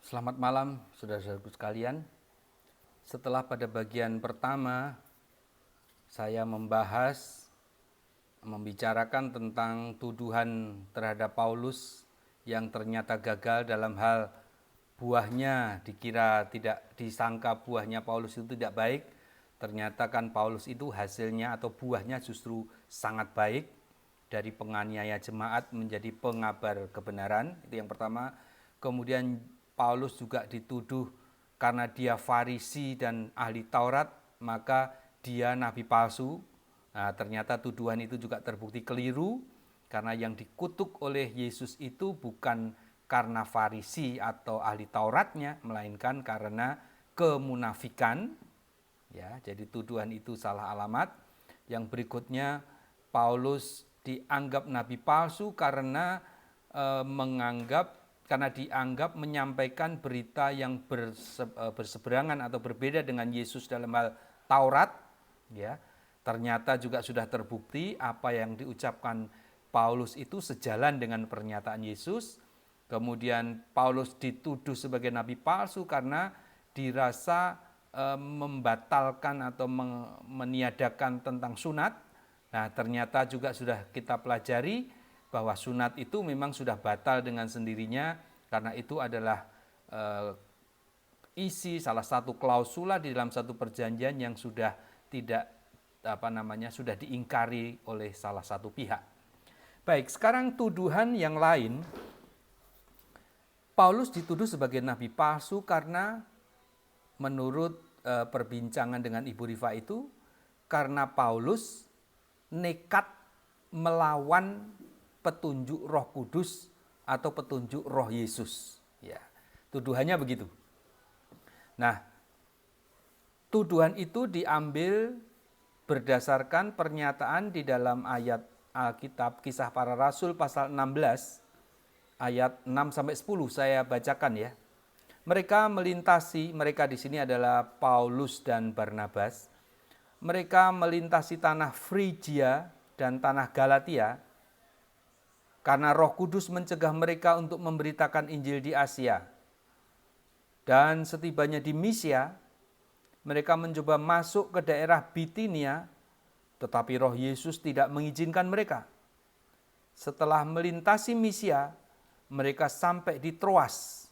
Selamat malam saudara-saudaraku sekalian. Setelah pada bagian pertama saya membicarakan tentang tuduhan terhadap Paulus yang ternyata gagal dalam hal buahnya, dikira tidak disangka buahnya Paulus itu tidak baik. Ternyata kan Paulus itu hasilnya atau buahnya justru sangat baik, dari penganiaya jemaat menjadi pengabar kebenaran. Itu yang pertama. Kemudian Paulus juga dituduh karena dia Farisi dan ahli Taurat, maka dia nabi palsu. Nah, ternyata tuduhan itu juga terbukti keliru, karena yang dikutuk oleh Yesus itu bukan karena Farisi atau ahli Tauratnya, melainkan karena kemunafikan. Ya, jadi tuduhan itu salah alamat. Yang berikutnya, Paulus dianggap nabi palsu karena dianggap menyampaikan berita yang berseberangan atau berbeda dengan Yesus dalam hal Taurat. Ya, ternyata juga sudah terbukti apa yang diucapkan Paulus itu sejalan dengan pernyataan Yesus. Kemudian Paulus dituduh sebagai nabi palsu karena dirasa membatalkan atau meniadakan tentang sunat. Nah, ternyata juga sudah kita pelajari bahwa sunat itu memang sudah batal dengan sendirinya, karena itu adalah isi salah satu klausula di dalam satu perjanjian yang sudah sudah diingkari oleh salah satu pihak. Baik, sekarang tuduhan yang lain. Paulus dituduh sebagai nabi palsu karena menurut perbincangan dengan Ibu Rifa itu, karena Paulus nekat melawan petunjuk Roh Kudus atau petunjuk Roh Yesus. Ya, tuduhannya begitu. Nah, tuduhan itu diambil berdasarkan pernyataan di dalam ayat Alkitab Kisah Para Rasul pasal 16 ayat 6 sampai 10. Saya bacakan ya. Mereka di sini adalah Paulus dan Barnabas. Mereka melintasi tanah Frigia dan tanah Galatia, karena Roh Kudus mencegah mereka untuk memberitakan Injil di Asia. Dan setibanya di Misia, mereka mencoba masuk ke daerah Bitinia, tetapi Roh Yesus tidak mengizinkan mereka. Setelah melintasi Misia, mereka sampai di Troas.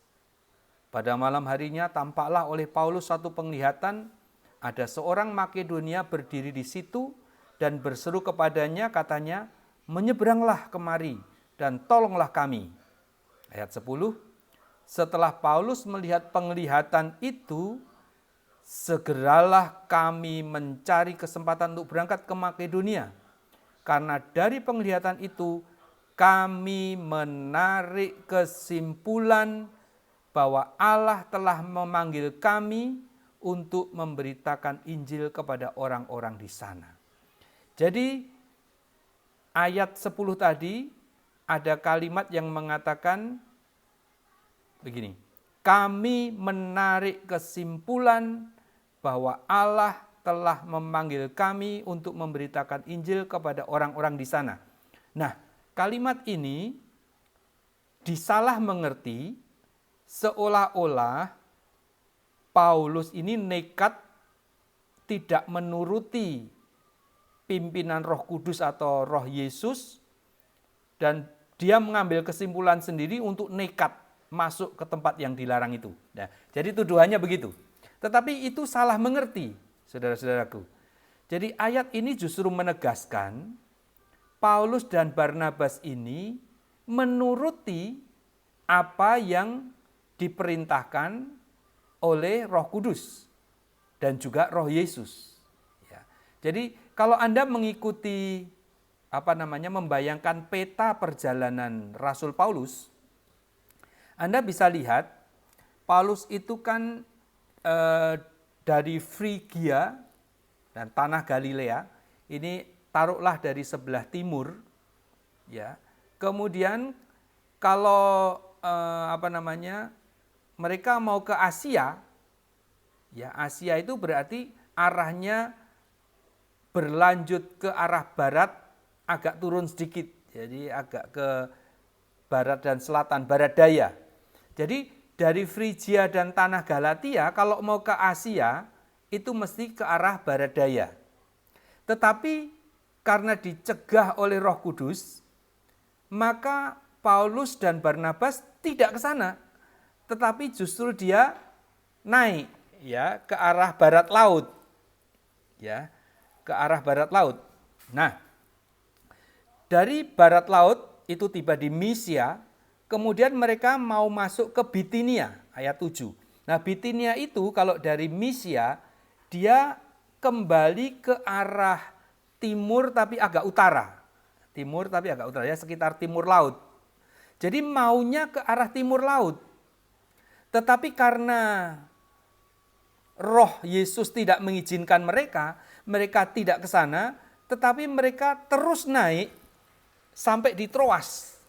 Pada malam harinya tampaklah oleh Paulus satu penglihatan, ada seorang Makedonia berdiri di situ dan berseru kepadanya, katanya, "Menyeberanglah kemari dan tolonglah kami." Ayat 10, setelah Paulus melihat penglihatan itu, segeralah kami mencari kesempatan untuk berangkat ke Makedonia. Karena dari penglihatan itu, kami menarik kesimpulan bahwa Allah telah memanggil kami untuk memberitakan Injil kepada orang-orang di sana. Jadi ayat 10 tadi ada kalimat yang mengatakan begini, kami menarik kesimpulan bahwa Allah telah memanggil kami untuk memberitakan Injil kepada orang-orang di sana. Nah, kalimat ini disalah mengerti seolah-olah Paulus ini nekat tidak menuruti pimpinan Roh Kudus atau Roh Yesus, dan dia mengambil kesimpulan sendiri untuk nekat masuk ke tempat yang dilarang itu. Nah, jadi tuduhannya begitu. Tetapi itu salah mengerti, saudara-saudaraku. Jadi ayat ini justru menegaskan Paulus dan Barnabas ini menuruti apa yang diperintahkan oleh Roh Kudus dan juga Roh Yesus. Ya. Jadi kalau Anda mengikuti membayangkan peta perjalanan Rasul Paulus, Anda bisa lihat Paulus itu kan dari Frigia dan tanah Galilea, ini taruhlah dari sebelah timur, ya. Kemudian kalau mereka mau ke Asia, ya, Asia itu berarti arahnya berlanjut ke arah barat, agak turun sedikit, jadi agak ke barat dan selatan, barat daya. Jadi dari Frigia dan tanah Galatia kalau mau ke Asia itu mesti ke arah barat daya. Tetapi karena dicegah oleh Roh Kudus, maka Paulus dan Barnabas tidak ke sana, tetapi justru dia naik ya ke arah barat laut. Ya, ke arah barat laut. Nah, dari barat laut itu tiba di Misia, kemudian mereka mau masuk ke Bitinia, ayat 7. Nah, Bitinia itu kalau dari Misia, dia kembali ke arah timur tapi agak utara. Timur tapi agak utara, ya sekitar timur laut. Jadi maunya ke arah timur laut. Tetapi karena Roh Yesus tidak mengizinkan mereka, mereka tidak ke sana, tetapi mereka terus naik sampai di Troas.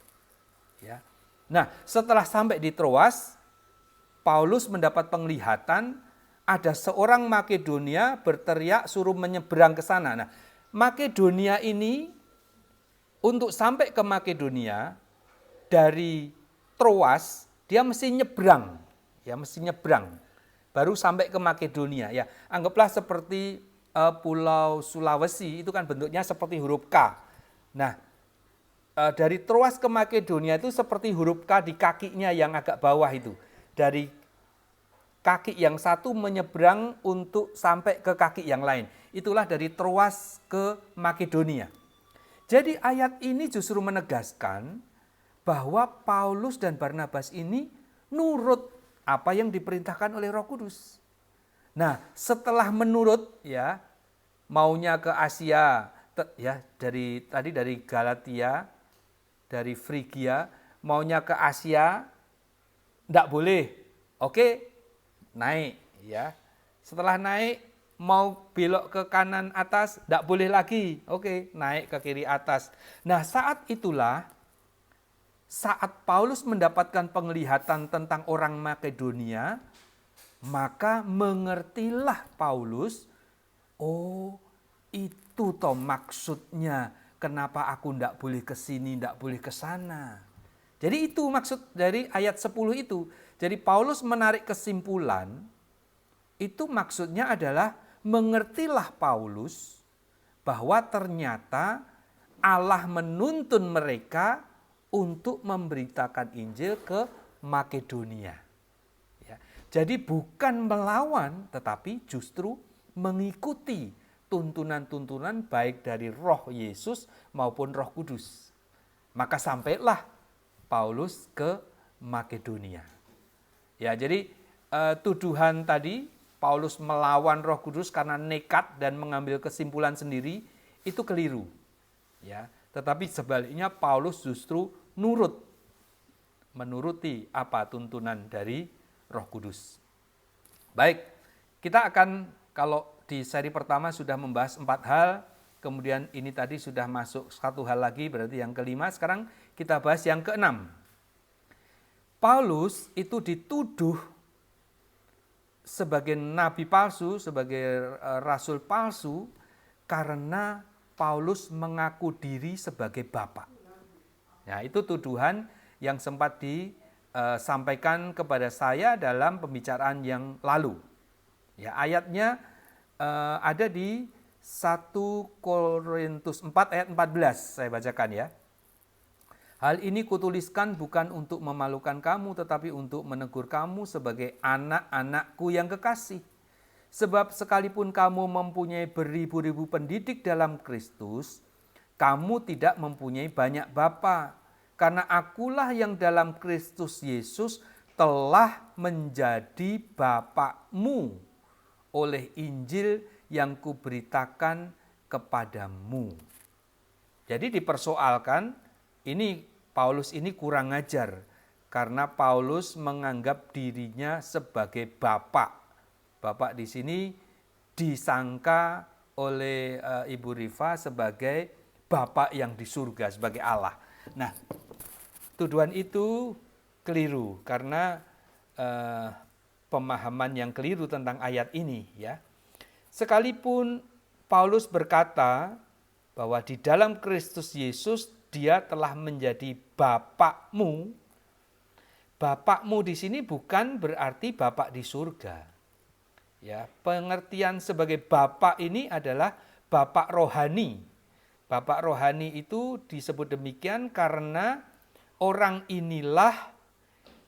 Ya. Nah, setelah sampai di Troas, Paulus mendapat penglihatan ada seorang Makedonia berteriak suruh menyeberang ke sana. Nah, Makedonia ini untuk sampai ke Makedonia dari Troas dia mesti nyebrang, ya mesti nyebrang. Baru sampai ke Makedonia, ya anggaplah seperti Pulau Sulawesi itu kan bentuknya seperti huruf K. Nah, dari Troas ke Makedonia itu seperti huruf K di kakinya yang agak bawah itu. Dari kaki yang satu menyeberang untuk sampai ke kaki yang lain. Itulah dari Troas ke Makedonia. Jadi ayat ini justru menegaskan bahwa Paulus dan Barnabas ini nurut apa yang diperintahkan oleh Roh Kudus. Nah, setelah menurut ya maunya ke Asia ya dari Galatia, dari Frigia, maunya ke Asia enggak boleh. Oke, naik ya. Setelah naik mau belok ke kanan atas enggak boleh lagi. Oke, naik ke kiri atas. Nah, saat itulah saat Paulus mendapatkan penglihatan tentang orang Makedonia, maka mengertilah Paulus, oh itu toh maksudnya kenapa aku ndak boleh ke sini, ndak boleh ke sana. Jadi itu maksud dari ayat 10 itu. Jadi Paulus menarik kesimpulan, itu maksudnya adalah mengertilah Paulus bahwa ternyata Allah menuntun mereka untuk memberitakan Injil ke Makedonia. Ya, jadi bukan melawan, tetapi justru mengikuti tuntunan-tuntunan baik dari Roh Yesus maupun Roh Kudus. Maka sampailah Paulus ke Makedonia. Ya, jadi tuduhan tadi Paulus melawan Roh Kudus karena nekat dan mengambil kesimpulan sendiri itu keliru. Ya, tetapi sebaliknya Paulus justru menuruti apa tuntunan dari Roh Kudus. Baik, kita akan kalau di seri pertama sudah membahas 4 hal, kemudian ini tadi sudah masuk 1 hal lagi berarti yang kelima, sekarang kita bahas yang keenam. Paulus itu dituduh sebagai nabi palsu, sebagai rasul palsu karena Paulus mengaku diri sebagai bapak. Ya, itu tuduhan yang sempat disampaikan kepada saya dalam pembicaraan yang lalu. Ya, ayatnya ada di 1 Korintus 4 ayat 14, saya bacakan ya. Hal ini kutuliskan bukan untuk memalukan kamu, tetapi untuk menegur kamu sebagai anak-anakku yang kekasih. Sebab sekalipun kamu mempunyai beribu-ribu pendidik dalam Kristus, kamu tidak mempunyai banyak bapa, karena akulah yang dalam Kristus Yesus telah menjadi bapakmu oleh Injil yang kuberitakan kepadamu. Jadi dipersoalkan, ini Paulus ini kurang ajar, karena Paulus menganggap dirinya sebagai bapak. Bapak di sini disangka oleh Ibu Rifa sebagai Bapak yang di surga, sebagai Allah. Nah, tuduhan itu keliru karena pemahaman yang keliru tentang ayat ini ya. Sekalipun Paulus berkata bahwa di dalam Kristus Yesus dia telah menjadi bapakmu, Bapakmu di sini bukan berarti Bapak di surga. Ya, pengertian sebagai Bapak ini adalah Bapak rohani. Bapak rohani itu disebut demikian karena orang inilah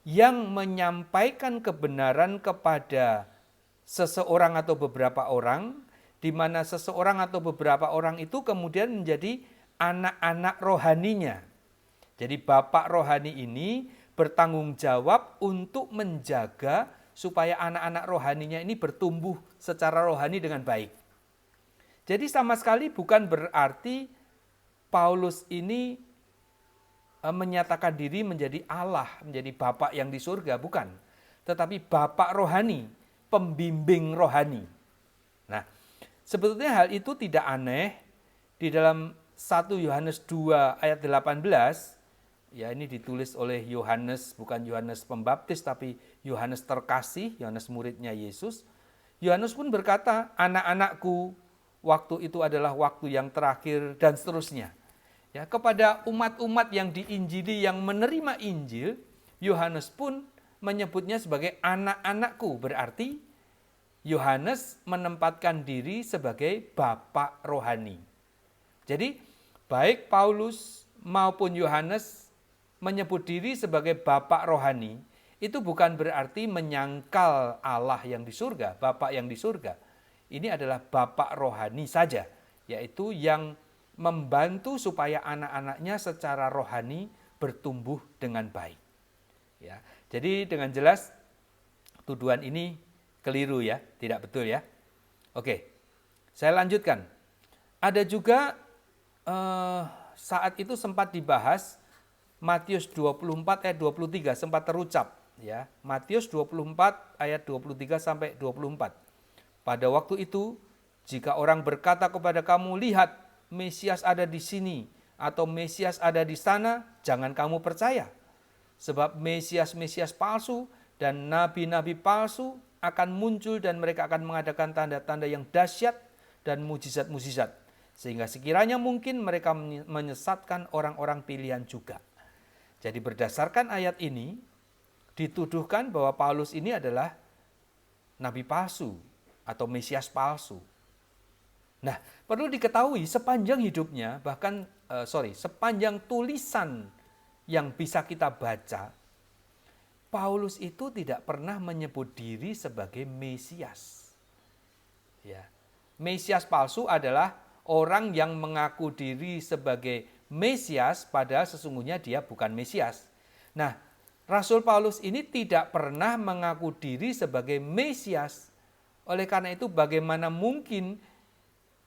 yang menyampaikan kebenaran kepada seseorang atau beberapa orang, di mana seseorang atau beberapa orang itu kemudian menjadi anak-anak rohaninya. Jadi Bapak rohani ini bertanggung jawab untuk menjaga supaya anak-anak rohaninya ini bertumbuh secara rohani dengan baik. Jadi sama sekali bukan berarti Paulus ini menyatakan diri menjadi Allah, menjadi Bapak yang di surga, bukan. Tetapi Bapak rohani, pembimbing rohani. Nah, sebetulnya hal itu tidak aneh. Di dalam 1 Yohanes 2 ayat 18, ya ini ditulis oleh Yohanes, bukan Yohanes Pembaptis, tapi Yohanes terkasih, Yohanes muridnya Yesus. Yohanes pun berkata, anak-anakku, waktu itu adalah waktu yang terakhir, dan seterusnya. Ya, kepada umat-umat yang diinjili, yang menerima Injil, Yohanes pun menyebutnya sebagai anak-anakku. Berarti Yohanes menempatkan diri sebagai Bapak rohani. Jadi baik Paulus maupun Yohanes menyebut diri sebagai Bapak rohani, itu bukan berarti menyangkal Allah yang di surga, Bapak yang di surga. Ini adalah Bapak rohani saja, yaitu yang membantu supaya anak-anaknya secara rohani bertumbuh dengan baik. Ya, jadi dengan jelas tuduhan ini keliru ya, tidak betul ya. Oke, saya lanjutkan. Ada juga saat itu sempat dibahas Matius 24 ayat 23 sempat terucap ya. Matius 24 ayat 23 sampai 24. Pada waktu itu jika orang berkata kepada kamu, lihat Mesias ada di sini atau Mesias ada di sana, jangan kamu percaya. Sebab Mesias-Mesias palsu dan nabi-nabi palsu akan muncul dan mereka akan mengadakan tanda-tanda yang dahsyat dan mujizat-mujizat. Sehingga sekiranya mungkin mereka menyesatkan orang-orang pilihan juga. Jadi berdasarkan ayat ini, dituduhkan bahwa Paulus ini adalah nabi palsu atau Mesias palsu. Nah, perlu diketahui sepanjang hidupnya, sepanjang tulisan yang bisa kita baca, Paulus itu tidak pernah menyebut diri sebagai Mesias. Ya. Mesias palsu adalah orang yang mengaku diri sebagai Mesias, padahal sesungguhnya dia bukan Mesias. Nah, Rasul Paulus ini tidak pernah mengaku diri sebagai Mesias. Oleh karena itu, bagaimana mungkin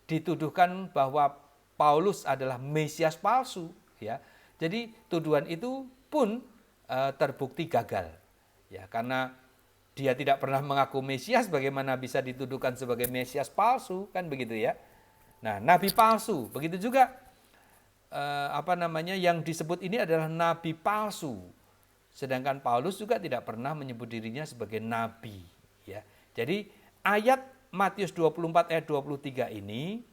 dituduhkan bahwa Paulus adalah Mesias palsu, ya. Jadi tuduhan itu pun terbukti gagal, ya, karena dia tidak pernah mengaku Mesias, bagaimana bisa dituduhkan sebagai Mesias palsu, kan begitu ya. Nah, nabi palsu, begitu juga yang disebut ini adalah nabi palsu. Sedangkan Paulus juga tidak pernah menyebut dirinya sebagai nabi, ya. Jadi ayat Matius 24 ayat 23 ini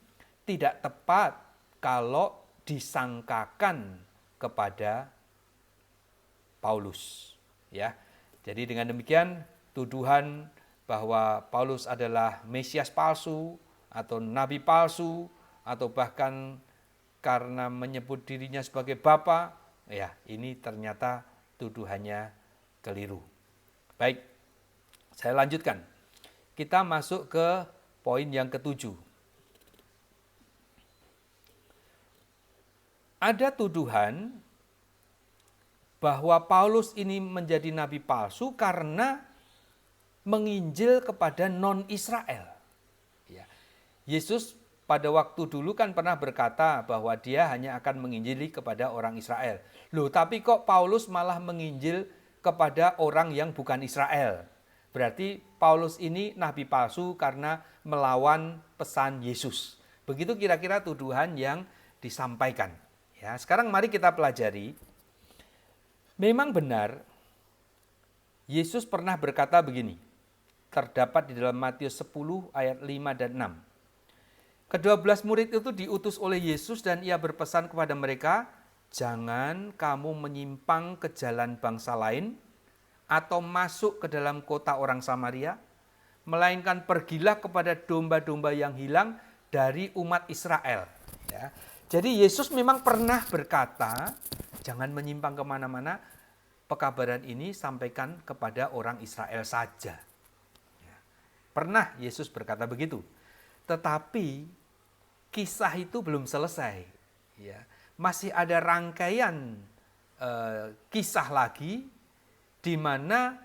tidak tepat kalau disangkakan kepada Paulus, ya. Jadi dengan demikian tuduhan bahwa Paulus adalah Mesias palsu atau nabi palsu atau bahkan karena menyebut dirinya sebagai Bapa, ya, ini ternyata tuduhannya keliru. Baik, saya lanjutkan. Kita masuk ke poin yang ketujuh. Ada tuduhan bahwa Paulus ini menjadi nabi palsu karena menginjil kepada non-Israel. Ya. Yesus pada waktu dulu kan pernah berkata bahwa dia hanya akan menginjili kepada orang Israel. Loh, tapi kok Paulus malah menginjil kepada orang yang bukan Israel? Berarti Paulus ini nabi palsu karena melawan pesan Yesus. Begitu kira-kira tuduhan yang disampaikan. Ya, sekarang mari kita pelajari. Memang benar Yesus pernah berkata begini. Terdapat di dalam Matius 10 ayat 5 dan 6. Kedua-belas murid itu diutus oleh Yesus dan ia berpesan kepada mereka, jangan kamu menyimpang ke jalan bangsa lain atau masuk ke dalam kota orang Samaria, melainkan pergilah kepada domba-domba yang hilang dari umat Israel. Ya. Jadi Yesus memang pernah berkata, jangan menyimpang kemana-mana, pekabaran ini sampaikan kepada orang Israel saja. Ya. Pernah Yesus berkata begitu. Tetapi kisah itu belum selesai. Ya. Masih ada rangkaian kisah lagi di mana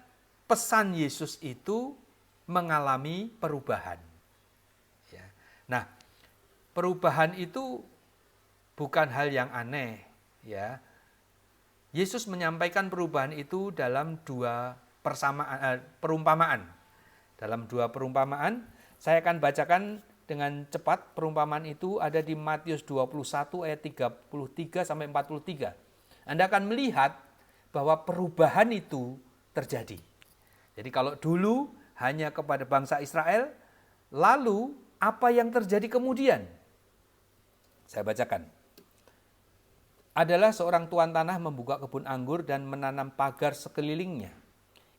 pesan Yesus itu mengalami perubahan. Ya. Nah, perubahan itu bukan hal yang aneh. Ya. Yesus menyampaikan perubahan itu dalam dua perumpamaan. Dalam dua perumpamaan, saya akan bacakan dengan cepat. Perumpamaan itu ada di Matius 21 ayat 33 sampai 43. Anda akan melihat bahwa perubahan itu terjadi. Jadi kalau dulu hanya kepada bangsa Israel, lalu apa yang terjadi kemudian? Saya bacakan. Adalah seorang tuan tanah membuka kebun anggur dan menanam pagar sekelilingnya.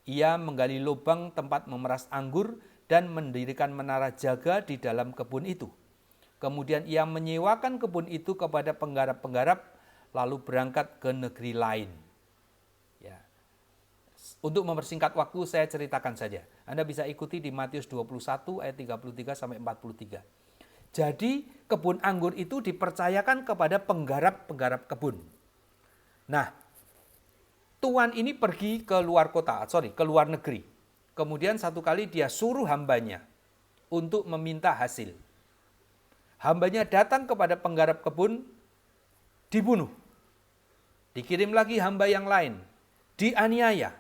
Ia menggali lubang tempat memeras anggur dan mendirikan menara jaga di dalam kebun itu. Kemudian ia menyewakan kebun itu kepada penggarap-penggarap, lalu berangkat ke negeri lain. Ya. Untuk mempersingkat waktu saya ceritakan saja. Anda bisa ikuti di Matius 21 ayat 33 sampai 43. Jadi kebun anggur itu dipercayakan kepada penggarap-penggarap kebun. Nah, tuan ini pergi ke luar kota, ke luar negeri. Kemudian satu kali dia suruh hambanya untuk meminta hasil. Hambanya datang kepada penggarap kebun, dibunuh. Dikirim lagi hamba yang lain, dianiaya.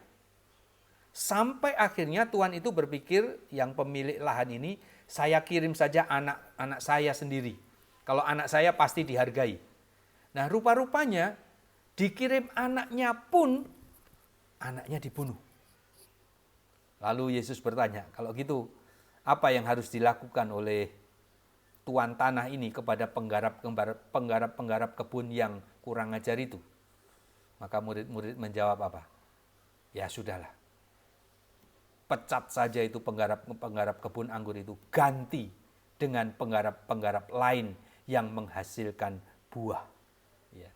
Sampai akhirnya tuan itu berpikir, yang pemilik lahan ini, saya kirim saja anak saya sendiri. Kalau anak saya pasti dihargai. Nah, rupa-rupanya dikirim anaknya pun, anaknya dibunuh. Lalu Yesus bertanya, kalau gitu apa yang harus dilakukan oleh tuan tanah ini kepada penggarap-penggarap kebun yang kurang ajar itu? Maka murid-murid menjawab apa? Ya sudahlah, pecat saja itu penggarap kebun anggur itu, ganti dengan penggarap lain yang menghasilkan buah. Ya.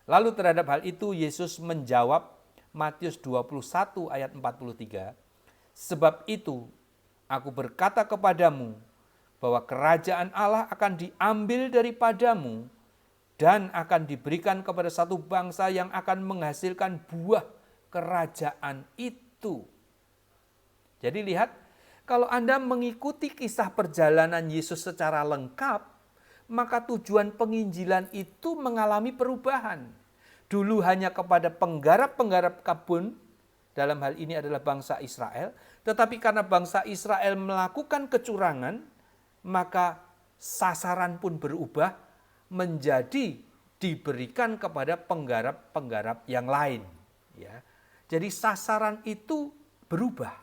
Lalu terhadap hal itu Yesus menjawab, Matius 21 ayat 43, sebab itu aku berkata kepadamu bahwa kerajaan Allah akan diambil daripadamu dan akan diberikan kepada satu bangsa yang akan menghasilkan buah kerajaan itu. Jadi lihat, kalau Anda mengikuti kisah perjalanan Yesus secara lengkap, maka tujuan penginjilan itu mengalami perubahan. Dulu hanya kepada penggarap-penggarap kebun, dalam hal ini adalah bangsa Israel, tetapi karena bangsa Israel melakukan kecurangan, maka sasaran pun berubah menjadi diberikan kepada penggarap-penggarap yang lain. Ya. Jadi sasaran itu berubah.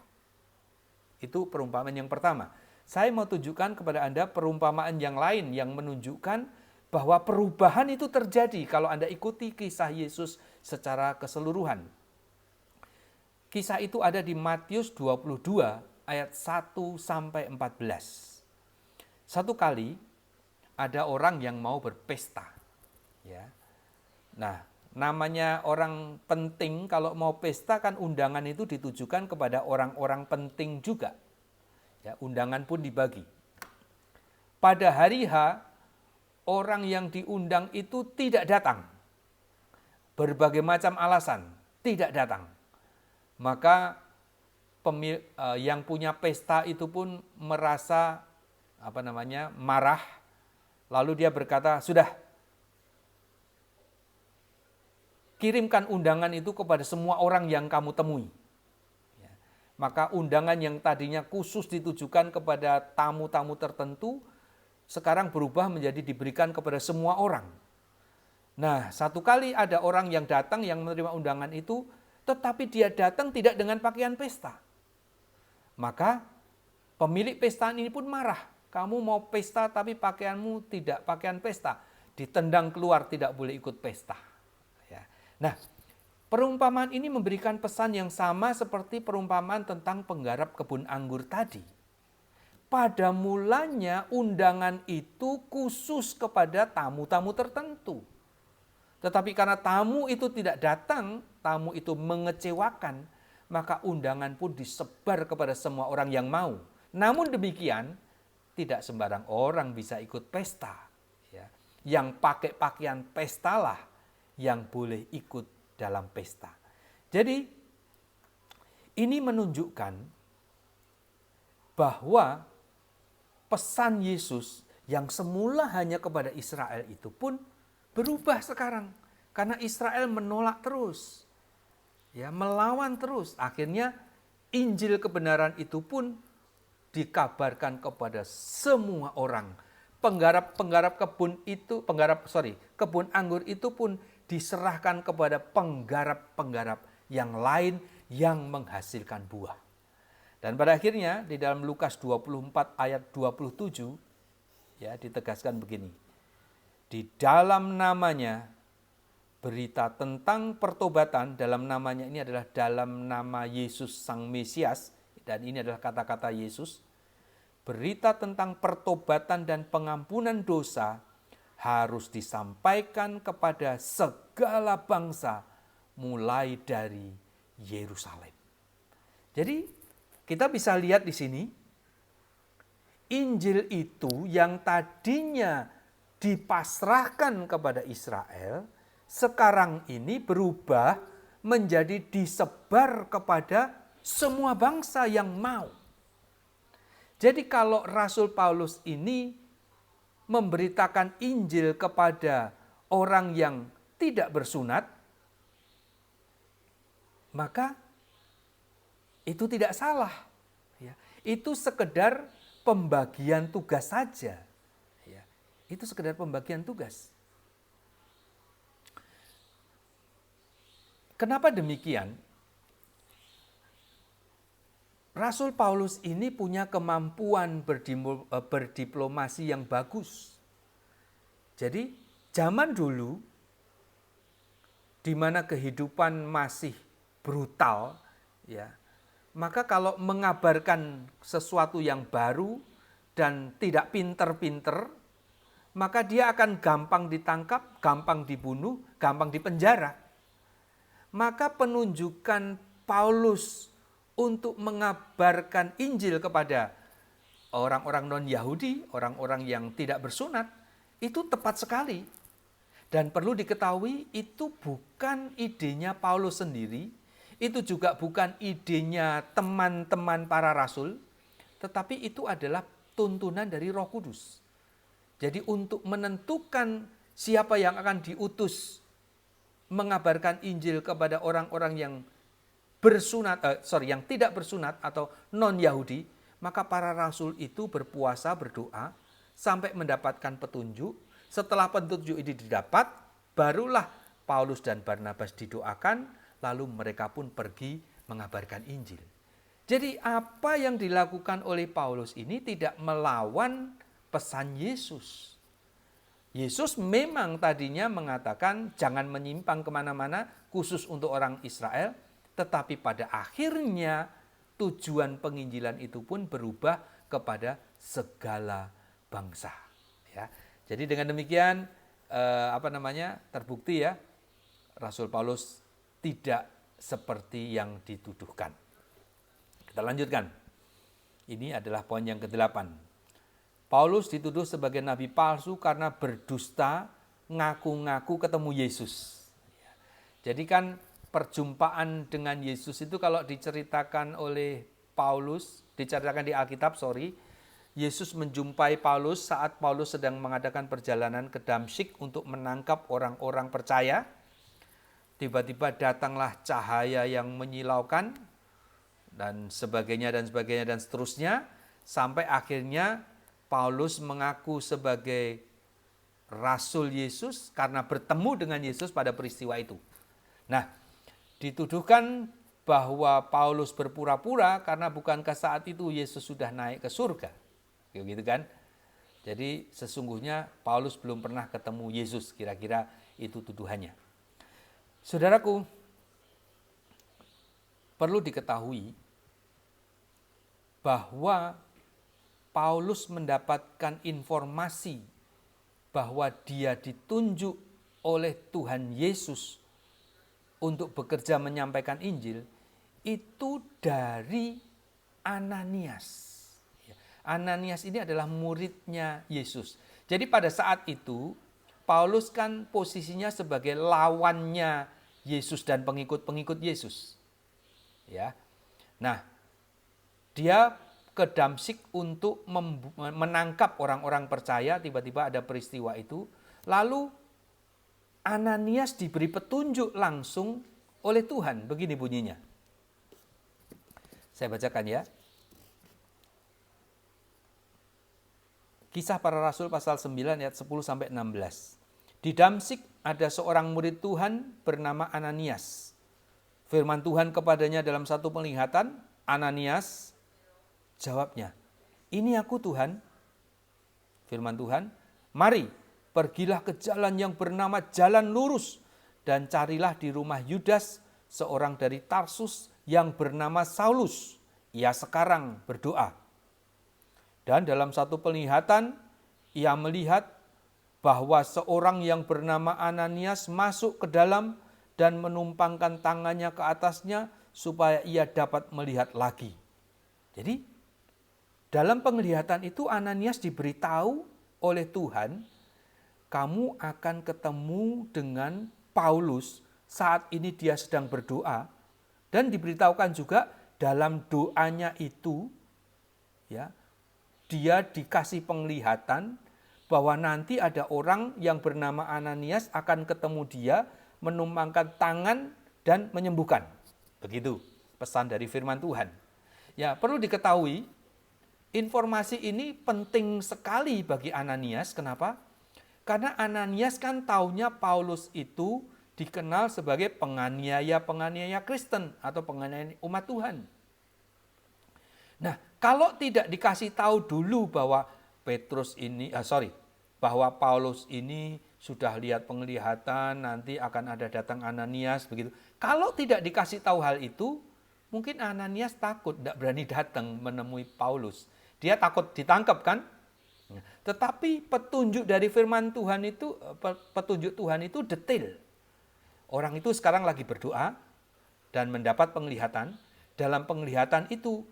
Itu perumpamaan yang pertama. Saya mau tunjukkan kepada Anda perumpamaan yang lain yang menunjukkan bahwa perubahan itu terjadi kalau Anda ikuti kisah Yesus secara keseluruhan. Kisah itu ada di Matius 22 ayat 1 sampai 14. Satu kali ada orang yang mau berpesta. Ya. Nah, namanya orang penting kalau mau pesta kan undangan itu ditujukan kepada orang-orang penting juga. Ya, undangan pun dibagi. Pada hari H, orang yang diundang itu tidak datang. Berbagai macam alasan tidak datang. Maka yang punya pesta itu pun merasa marah. Lalu dia berkata, sudah, kirimkan undangan itu kepada semua orang yang kamu temui. Ya. Maka undangan yang tadinya khusus ditujukan kepada tamu-tamu tertentu, sekarang berubah menjadi diberikan kepada semua orang. Nah, satu kali ada orang yang datang yang menerima undangan itu, tetapi dia datang tidak dengan pakaian pesta. Maka pemilik pesta ini pun marah. Kamu mau pesta tapi pakaianmu tidak pakaian pesta. Ditendang keluar, tidak boleh ikut pesta. Ya. Nah, Perumpamaan ini memberikan pesan yang sama seperti perumpamaan tentang penggarap kebun anggur tadi. Pada mulanya undangan itu khusus kepada tamu-tamu tertentu. Tetapi karena tamu itu tidak datang, tamu itu mengecewakan, maka undangan pun disebar kepada semua orang yang mau. Namun demikian, tidak sembarang orang bisa ikut pesta. Ya. Yang pakai pakaian pestalah yang boleh ikut dalam pesta. Jadi, ini menunjukkan bahwa pesan Yesus yang semula hanya kepada Israel itu pun berubah sekarang. Karena Israel menolak terus. Ya, melawan terus. Akhirnya Injil kebenaran itu pun dikabarkan kepada semua orang. Penggarap kebun anggur itu pun diserahkan kepada penggarap-penggarap yang lain yang menghasilkan buah. Dan pada akhirnya di dalam Lukas 24 ayat 27 ya ditegaskan begini. Di dalam namanya berita tentang pertobatan, dalam namanya ini adalah dalam nama Yesus Sang Mesias, dan ini adalah kata-kata Yesus. Berita tentang pertobatan dan pengampunan dosa harus disampaikan kepada segala bangsa mulai dari Yerusalem. Jadi kita bisa lihat di sini, Injil itu yang tadinya dipasrahkan kepada Israel, sekarang ini berubah menjadi disebar kepada semua bangsa yang mau. Jadi kalau Rasul Paulus ini memberitakan Injil kepada orang yang tidak bersunat, maka itu tidak salah. Ya, itu sekedar pembagian tugas saja. Ya, itu sekedar pembagian tugas. Kenapa demikian? Rasul Paulus ini punya kemampuan berdiplomasi yang bagus. Jadi zaman dulu di mana kehidupan masih brutal, ya, maka kalau mengabarkan sesuatu yang baru dan tidak pinter-pinter, maka dia akan gampang ditangkap, gampang dibunuh, gampang dipenjara. Maka penunjukan Paulus untuk mengabarkan Injil kepada orang-orang non-Yahudi, orang-orang yang tidak bersunat, itu tepat sekali. Dan perlu diketahui itu bukan idenya Paulus sendiri, itu juga bukan idenya teman-teman para rasul, tetapi itu adalah tuntunan dari Roh Kudus. Jadi untuk menentukan siapa yang akan diutus mengabarkan Injil kepada orang-orang yang yang tidak bersunat atau non-Yahudi, maka para rasul itu berpuasa, berdoa sampai mendapatkan petunjuk. Setelah petunjuk ini didapat, barulah Paulus dan Barnabas didoakan, lalu mereka pun pergi mengabarkan Injil. Jadi apa yang dilakukan oleh Paulus ini tidak melawan pesan Yesus. Yesus memang tadinya mengatakan jangan menyimpang kemana-mana khusus untuk orang Israel, tetapi pada akhirnya tujuan penginjilan itu pun berubah kepada segala bangsa. Ya. Jadi dengan demikian terbukti ya Rasul Paulus tidak seperti yang dituduhkan. Kita lanjutkan. Ini adalah poin yang ke-8. Paulus dituduh sebagai nabi palsu karena berdusta ngaku-ngaku ketemu Yesus. Jadi kan perjumpaan dengan Yesus itu kalau diceritakan oleh Paulus, diceritakan di Alkitab, Yesus menjumpai Paulus saat Paulus sedang mengadakan perjalanan ke Damsyik untuk menangkap orang-orang percaya. Tiba-tiba datanglah cahaya yang menyilaukan dan sebagainya dan seterusnya, sampai akhirnya Paulus mengaku sebagai Rasul Yesus karena bertemu dengan Yesus pada peristiwa itu. Nah, dituduhkan bahwa Paulus berpura-pura karena bukankah saat itu Yesus sudah naik ke surga. Gitu kan? Jadi sesungguhnya Paulus belum pernah ketemu Yesus, kira-kira itu tuduhannya. Saudaraku, perlu diketahui bahwa Paulus mendapatkan informasi bahwa dia ditunjuk oleh Tuhan Yesus untuk bekerja menyampaikan Injil itu dari Ananias. Ananias ini adalah muridnya Yesus. Jadi pada saat itu Paulus kan posisinya sebagai lawannya Yesus dan pengikut-pengikut Yesus. Ya. Nah, dia ke Damsyik untuk menangkap orang-orang percaya, tiba-tiba ada peristiwa itu. Lalu Ananias diberi petunjuk langsung oleh Tuhan, begini bunyinya. Saya bacakan ya. Kisah Para Rasul pasal 9 ayat 10 sampai 16. Di Damsyik ada seorang murid Tuhan bernama Ananias. Firman Tuhan kepadanya dalam satu penglihatan, Ananias. Jawabnya, ini aku Tuhan. Firman Tuhan, mari pergilah ke jalan yang bernama Jalan Lurus dan carilah di rumah Yudas seorang dari Tarsus yang bernama Saulus. Ia sekarang berdoa. Dan dalam satu penglihatan, ia melihat bahwa seorang yang bernama Ananias masuk ke dalam dan menumpangkan tangannya ke atasnya supaya ia dapat melihat lagi. Jadi, dalam penglihatan itu Ananias diberitahu oleh Tuhan, kamu akan ketemu dengan Paulus saat ini dia sedang berdoa, dan diberitahukan juga dalam doanya itu ya, dia dikasih penglihatan bahwa nanti ada orang yang bernama Ananias akan ketemu dia, menumpangkan tangan dan menyembuhkan. Begitu pesan dari firman Tuhan. Ya, perlu diketahui informasi ini penting sekali bagi Ananias. Kenapa? Karena Ananias kan taunya Paulus itu dikenal sebagai penganiaya Kristen atau penganiaya umat Tuhan. Nah, kalau tidak dikasih tahu dulu bahwa bahwa Paulus ini sudah lihat penglihatan, nanti akan ada datang Ananias begitu. Kalau tidak dikasih tahu hal itu, mungkin Ananias takut, tidak berani datang menemui Paulus. Dia takut ditangkap kan? Tetapi petunjuk dari firman Tuhan itu, petunjuk Tuhan itu detail. Orang itu sekarang lagi berdoa dan mendapat penglihatan. Dalam penglihatan itu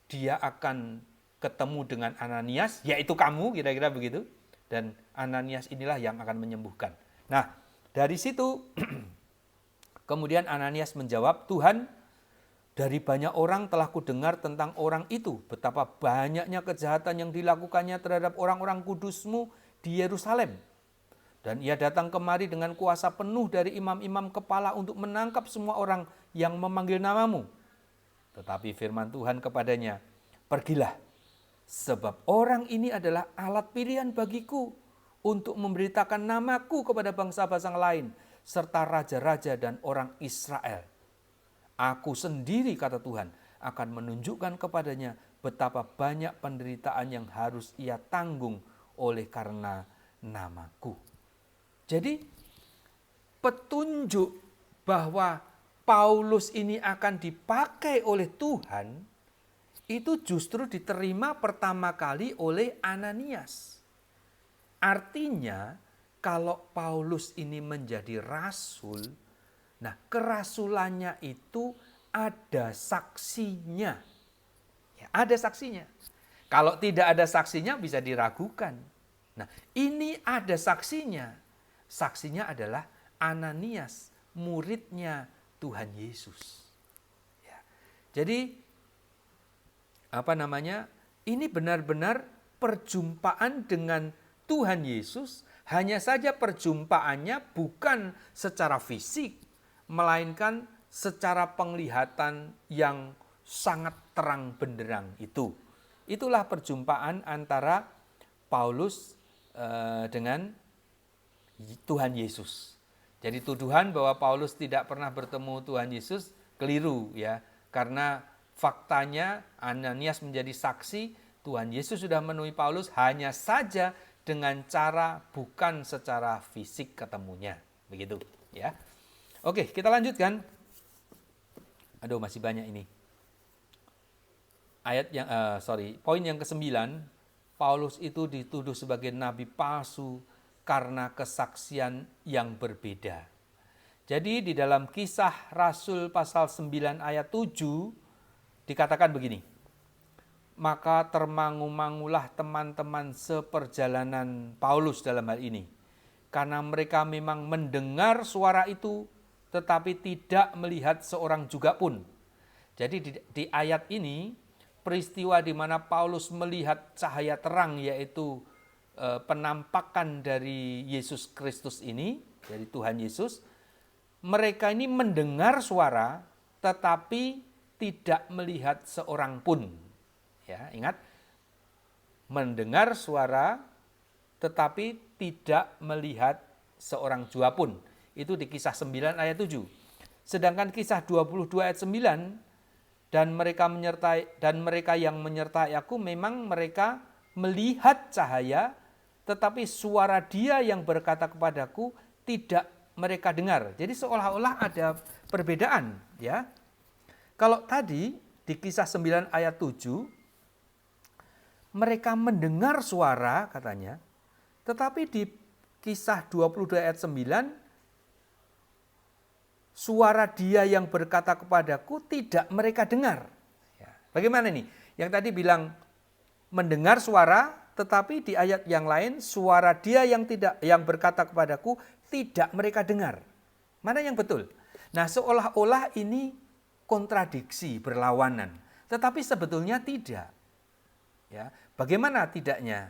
dia akan ketemu dengan Ananias, yaitu kamu, kira-kira begitu. Dan Ananias inilah yang akan menyembuhkan. Nah, dari situ kemudian Ananias menjawab, Tuhan, dari banyak orang telah kudengar tentang orang itu, betapa banyaknya kejahatan yang dilakukannya terhadap orang-orang kudus-Mu di Yerusalem. Dan ia datang kemari dengan kuasa penuh dari imam-imam kepala untuk menangkap semua orang yang memanggil nama-Mu. Tetapi firman Tuhan kepadanya, pergilah, sebab orang ini adalah alat pilihan bagiku untuk memberitakan namaku kepada bangsa-bangsa lain, serta raja-raja dan orang Israel. Aku sendiri, kata Tuhan, akan menunjukkan kepadanya betapa banyak penderitaan yang harus ia tanggung oleh karena namaku. Jadi petunjuk bahwa Paulus ini akan dipakai oleh Tuhan itu justru diterima pertama kali oleh Ananias. Artinya kalau Paulus ini menjadi rasul, nah, kerasulannya itu ada saksinya. Ya, ada saksinya. Kalau tidak ada saksinya bisa diragukan. Nah, ini ada saksinya. Saksinya adalah Ananias, muridnya Tuhan Yesus. Ya. Jadi, ini benar-benar perjumpaan dengan Tuhan Yesus, hanya saja perjumpaannya bukan secara fisik, melainkan secara penglihatan yang sangat terang benderang itu. Itulah perjumpaan antara Paulus dengan Tuhan Yesus. Jadi tuduhan bahwa Paulus tidak pernah bertemu Tuhan Yesus keliru ya, karena faktanya Ananias menjadi saksi Tuhan Yesus sudah menemui Paulus, hanya saja dengan cara bukan secara fisik ketemunya, begitu ya. Oke, kita lanjutkan. Aduh, masih banyak ini. Poin yang ke-9, Paulus itu dituduh sebagai nabi palsu karena kesaksian yang berbeda. Jadi di dalam Kisah Rasul pasal 9 ayat 7 dikatakan begini. Maka termangu-mangulah teman-teman seperjalanan Paulus dalam hal ini. Karena mereka memang mendengar suara itu, tetapi tidak melihat seorang juga pun. Jadi di ayat ini, peristiwa di mana Paulus melihat cahaya terang, yaitu penampakan dari Yesus Kristus ini, dari Tuhan Yesus, mereka ini mendengar suara, tetapi tidak melihat seorang pun. Ya, ingat, mendengar suara tetapi tidak melihat seorang jua pun. Itu di Kisah 9 ayat 7. Sedangkan Kisah 22 ayat 9, dan mereka yang menyertai aku memang mereka melihat cahaya, tetapi suara Dia yang berkata kepadaku tidak mereka dengar. Jadi seolah-olah ada perbedaan, ya. Kalau tadi di Kisah 9 ayat 7 mereka mendengar suara katanya, tetapi di Kisah 22 ayat 9 suara Dia yang berkata kepadaku tidak mereka dengar. Ya. Bagaimana nih? Yang tadi bilang mendengar suara, tetapi di ayat yang lain suara Dia yang berkata kepadaku tidak mereka dengar. Mana yang betul? Nah, seolah-olah ini kontradiksi, berlawanan, tetapi sebetulnya tidak. Ya, bagaimana tidaknya?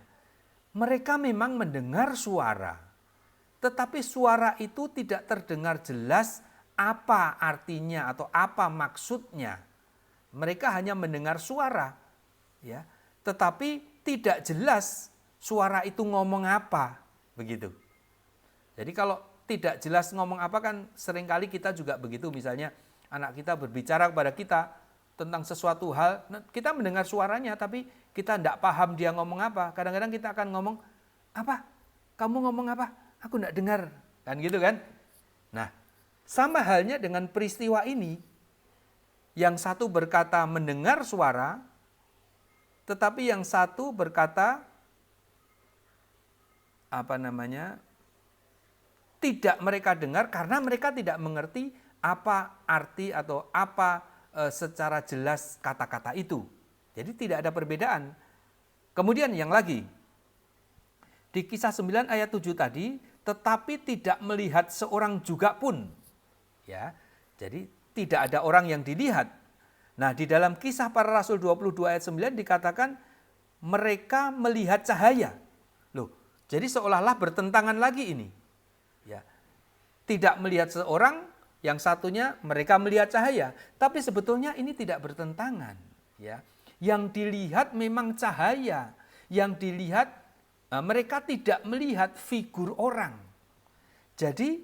Mereka memang mendengar suara, tetapi suara itu tidak terdengar jelas apa artinya atau apa maksudnya. Mereka hanya mendengar suara, ya, tetapi tidak jelas suara itu ngomong apa, begitu. Jadi kalau tidak jelas ngomong apa kan seringkali kita juga begitu, misalnya anak kita berbicara kepada kita tentang sesuatu hal, kita mendengar suaranya tapi kita tidak paham dia ngomong apa. Kadang-kadang kita akan ngomong, apa? Kamu ngomong apa? Aku tidak dengar. Kan gitu kan? Nah, sama halnya dengan peristiwa ini. Yang satu berkata mendengar suara, tetapi yang satu berkata tidak mereka dengar karena mereka tidak mengerti apa arti atau apa secara jelas kata-kata itu. Jadi tidak ada perbedaan. Kemudian yang lagi, di Kisah 9 ayat 7 tadi, tetapi tidak melihat seorang juga pun. Ya, jadi tidak ada orang yang dilihat. Nah, di dalam Kisah Para Rasul 22 ayat 9 dikatakan mereka melihat cahaya. Loh, jadi seolah-olah bertentangan lagi ini. Ya. Tidak melihat seorang, yang satunya mereka melihat cahaya, tapi sebetulnya ini tidak bertentangan, ya. Yang dilihat memang cahaya, yang dilihat mereka tidak melihat figur orang. Jadi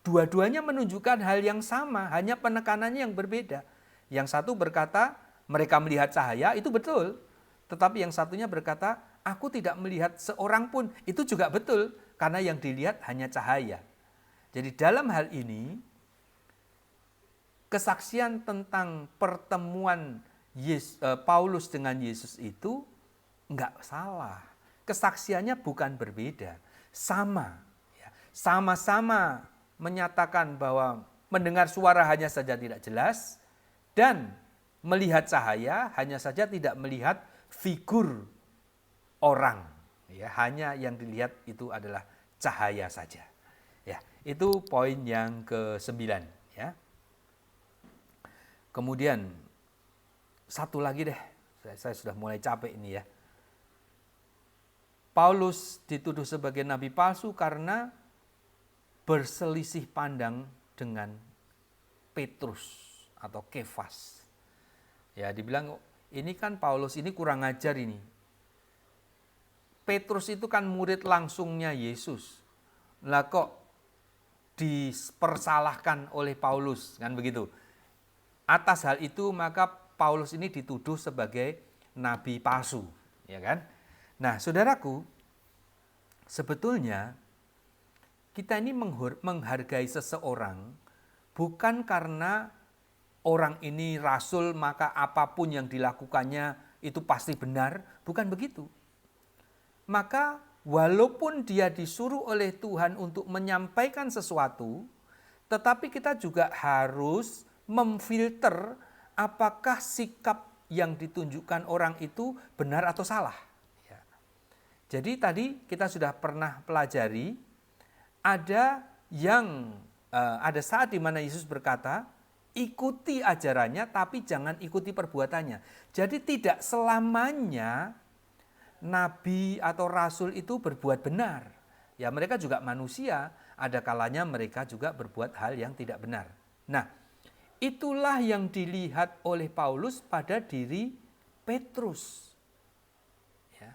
dua-duanya menunjukkan hal yang sama, hanya penekanannya yang berbeda. Yang satu berkata mereka melihat cahaya, itu betul. Tetapi yang satunya berkata aku tidak melihat seorang pun, itu juga betul. Karena yang dilihat hanya cahaya. Jadi dalam hal ini, kesaksian tentang pertemuan Paulus dengan Yesus itu enggak salah. Kesaksiannya bukan berbeda, sama. Sama-sama menyatakan bahwa mendengar suara hanya saja tidak jelas, dan melihat cahaya hanya saja tidak melihat figur orang. Ya, hanya yang dilihat itu adalah cahaya saja. Ya, itu poin yang ke-9, ya. Kemudian satu lagi deh, saya sudah mulai capek ini ya. Paulus dituduh sebagai nabi palsu karena berselisih pandang dengan Petrus atau Kefas. Ya, dibilang ini kan Paulus ini kurang ajar ini. Petrus itu kan murid langsungnya Yesus. Lah kok dipersalahkan oleh Paulus, kan begitu. Atas hal itu maka Paulus ini dituduh sebagai nabi palsu, ya kan? Nah, saudaraku, sebetulnya kita ini menghargai seseorang bukan karena orang ini rasul maka apapun yang dilakukannya itu pasti benar, bukan begitu. Maka walaupun dia disuruh oleh Tuhan untuk menyampaikan sesuatu, tetapi kita juga harus memfilter apakah sikap yang ditunjukkan orang itu benar atau salah. Ya. Jadi tadi kita sudah pernah pelajari, ada saat di mana Yesus berkata, ikuti ajarannya tapi jangan ikuti perbuatannya. Jadi tidak selamanya nabi atau rasul itu berbuat benar. Ya mereka juga manusia, ada kalanya mereka juga berbuat hal yang tidak benar. Nah, itulah yang dilihat oleh Paulus pada diri Petrus. Ya.